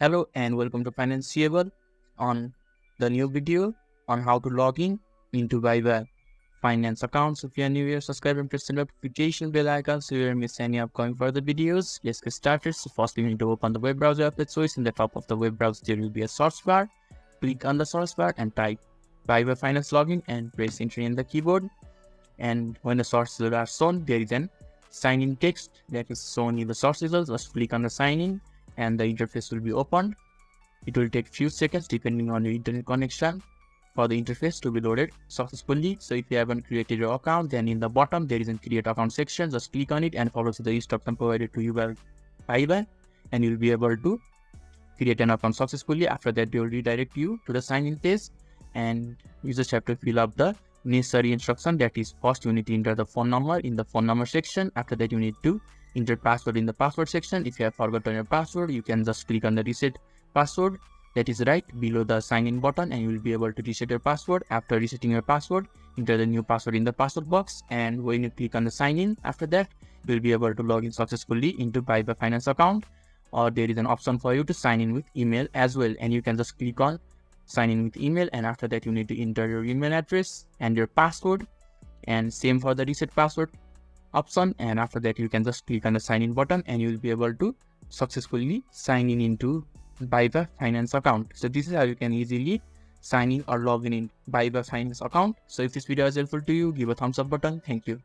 Hello and welcome to Financeable. On the new video on how to log in into Viva finance accounts. If you are new here, subscribe and press the notification bell icon so you don't miss any upcoming further videos. Let's get started. So first, you need to open the web browser app. So in the top of the web browser, there will be a search bar. Click on the search bar and type Viva finance login and press enter in the keyboard. And when the search results are shown, there is an sign in text that is shown in the search results. Just click on the sign in and the interface will be opened. It will take few seconds depending on your internet connection for the interface to be loaded successfully. So if you haven't created your account, then in the bottom there is a create account section. Just click on it and follow the instruction provided to you by Viva, and you'll be able to create an account successfully. After that, they will redirect you to the sign in page, and you just have to fill up the necessary instruction. That is, first you need to enter the phone number in the phone number section. After that, you need to enter password in the password section. If you have forgotten your password, you can just click on the reset password that is right below the sign in button, and you will be able to reset your password. After resetting your password, enter the new password in the password box, and when you click on the sign in, after that you will be able to log in successfully into Viva finance account. Or there is an option for you to sign in with email as well, and you can just click on sign in with email, and after that you need to enter your email address and your password, and same for the reset password option. And after that you can just click on the sign in button, and you will be able to successfully sign in into Viva finance account. So this is how you can easily sign in or log in Viva finance account. So if this video is helpful to you, give a thumbs up button. Thank you.